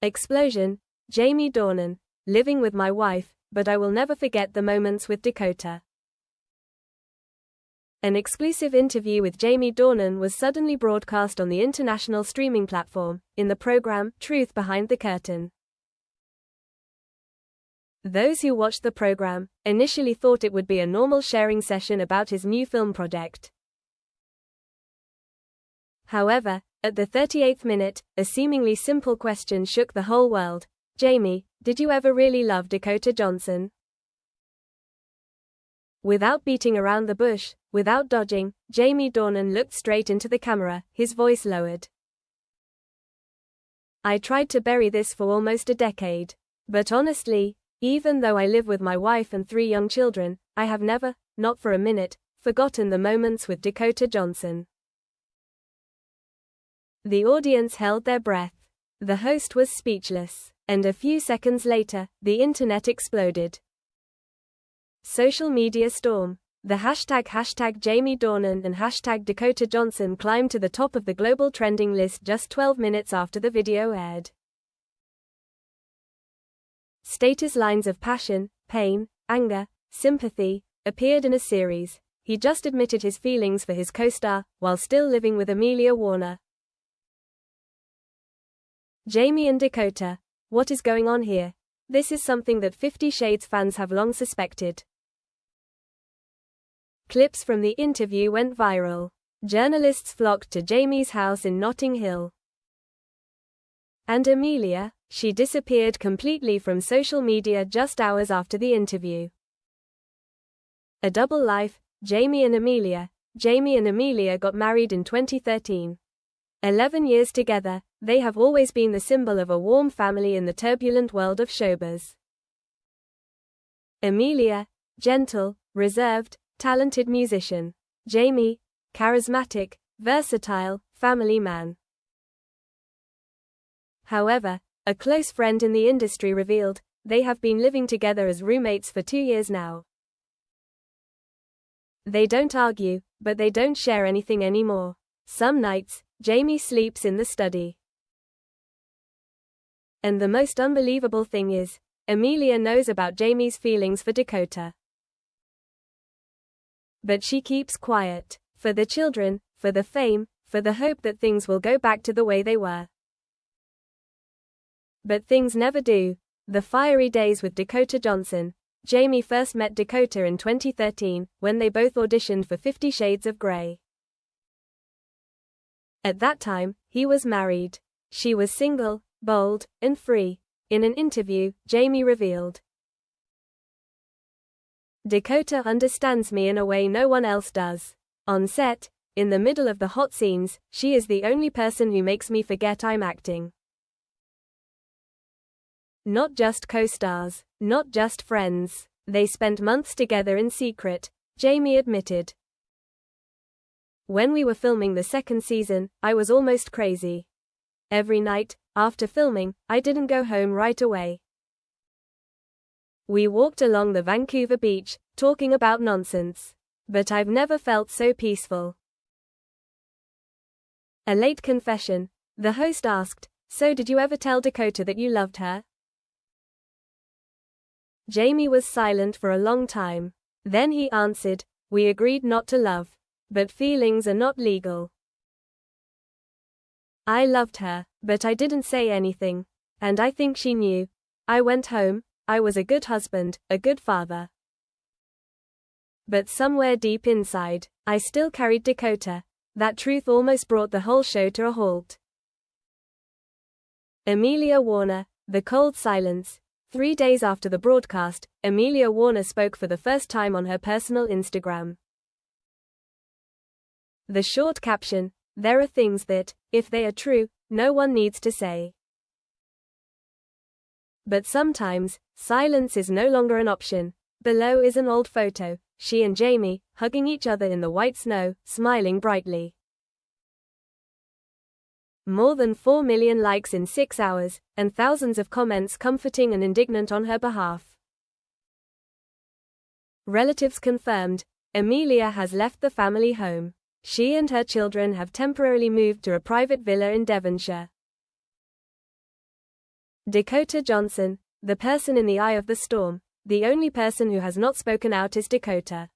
Explosion. Jamie Dornan. Living with my wife, but I will never forget the moments with Dakota. An exclusive interview with Jamie Dornan was suddenly broadcast on the international streaming platform, in the program, Truth Behind the Curtain. Those who watched the program initially thought it would be a normal sharing session about his new film project. However, at the 38th minute, a seemingly simple question shook the whole world. Jamie, did you ever really love Dakota Johnson? Without beating around the bush, without dodging, Jamie Dornan looked straight into the camera, his voice lowered. I tried to bury this for almost a decade. But honestly, even though I live with my wife and 3 young children, I have never, not for a minute, forgotten the moments with Dakota Johnson. The audience held their breath. The host was speechless. And a few seconds later, the internet exploded. Social media storm. The hashtag Jamie Dornan and hashtag Dakota Johnson climbed to the top of the global trending list just 12 minutes after the video aired. Status lines of passion, pain, anger, sympathy appeared in a series. He just admitted his feelings for his co-star, while still living with Amelia Warner. Jamie and Dakota. What is going on here? This is something that 50 Shades fans have long suspected. Clips from the interview went viral. Journalists flocked to Jamie's house in Notting Hill. And Amelia, she disappeared completely from social media just hours after the interview. A double life, Jamie and Amelia. Jamie and Amelia got married in 2013. 11 years together, they have always been the symbol of a warm family in the turbulent world of showbiz. Amelia, gentle, reserved, talented musician. Jamie, charismatic, versatile, family man. However, a close friend in the industry revealed, they have been living together as roommates for 2 years now. They don't argue, but they don't share anything anymore. Some nights, Jamie sleeps in the study. And the most unbelievable thing is, Amelia knows about Jamie's feelings for Dakota. But she keeps quiet. For the children, for the fame, for the hope that things will go back to the way they were. But things never do. The fiery days with Dakota Johnson. Jamie first met Dakota in 2013, when they both auditioned for 50 Shades of Grey. At that time, he was married. She was single, bold, and free. In an interview, Jamie revealed, Dakota understands me in a way no one else does. On set, in the middle of the hot scenes, she is the only person who makes me forget I'm acting. Not just co-stars, not just friends. They spent months together in secret, Jamie admitted. When we were filming the 2nd season, I was almost crazy. Every night, after filming, I didn't go home right away. We walked along the Vancouver beach, talking about nonsense. But I've never felt so peaceful. A late confession. The host asked, so did you ever tell Dakota that you loved her? Jamie was silent for a long time. Then he answered, we agreed not to love. But feelings are not legal. I loved her, but I didn't say anything. And I think she knew. I went home, I was a good husband, a good father. But somewhere deep inside, I still carried Dakota. That truth almost brought the whole show to a halt. Amelia Warner, the cold silence. 3 days after the broadcast, Amelia Warner spoke for the first time on her personal Instagram. The short caption, there are things that, if they are true, no one needs to say. But sometimes, silence is no longer an option. Below is an old photo, she and Jamie, hugging each other in the white snow, smiling brightly. More than 4 million likes in 6 hours, and thousands of comments comforting and indignant on her behalf. Relatives confirmed, Amelia has left the family home. She and her children have temporarily moved to a private villa in Devonshire. Dakota Johnson, the person in the eye of the storm. The only person who has not spoken out is Dakota.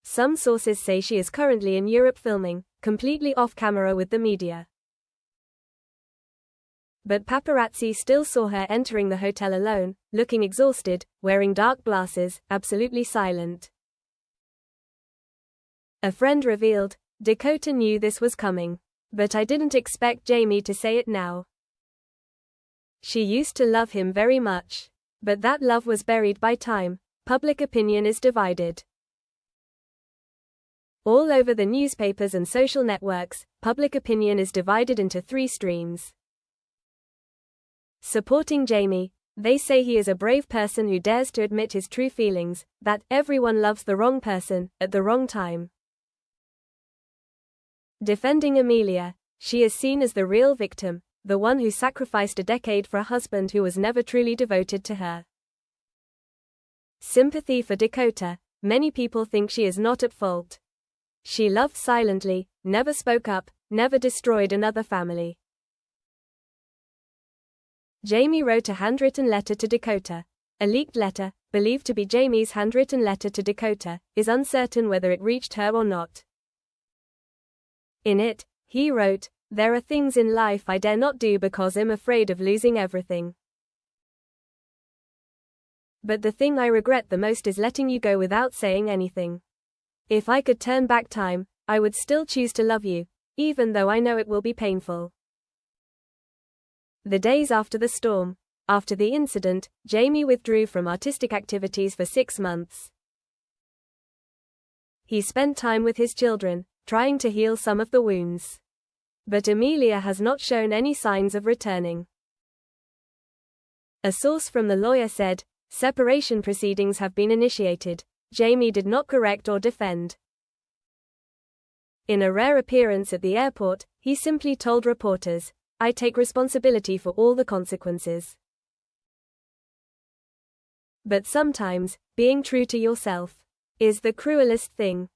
Some sources say she is currently in Europe filming, completely off camera with the media. But paparazzi still saw her entering the hotel alone, looking exhausted, wearing dark glasses, absolutely silent. A friend revealed, "Dakota knew this was coming. But I didn't expect Jamie to say it now. She used to love him very much. But that love was buried by time. Public opinion is divided." All over the newspapers and social networks, public opinion is divided into three streams. Supporting Jamie, they say he is a brave person who dares to admit his true feelings, that everyone loves the wrong person, at the wrong time. Defending Amelia, she is seen as the real victim, the one who sacrificed a decade for a husband who was never truly devoted to her. Sympathy for Dakota, many people think she is not at fault. She loved silently, never spoke up, never destroyed another family. Jamie wrote a handwritten letter to Dakota. A leaked letter, believed to be Jamie's handwritten letter to Dakota, is uncertain whether it reached her or not. In it, he wrote, "There are things in life I dare not do because I'm afraid of losing everything. But the thing I regret the most is letting you go without saying anything. If I could turn back time, I would still choose to love you, even though I know it will be painful." The days after the storm. After the incident, Jamie withdrew from artistic activities for 6 months. He spent time with his children, trying to heal some of the wounds. But Amelia has not shown any signs of returning. A source from the lawyer said, "Separation proceedings have been initiated. Jamie did not correct or defend." In a rare appearance at the airport, he simply told reporters, "I take responsibility for all the consequences." But sometimes, being true to yourself is the cruelest thing.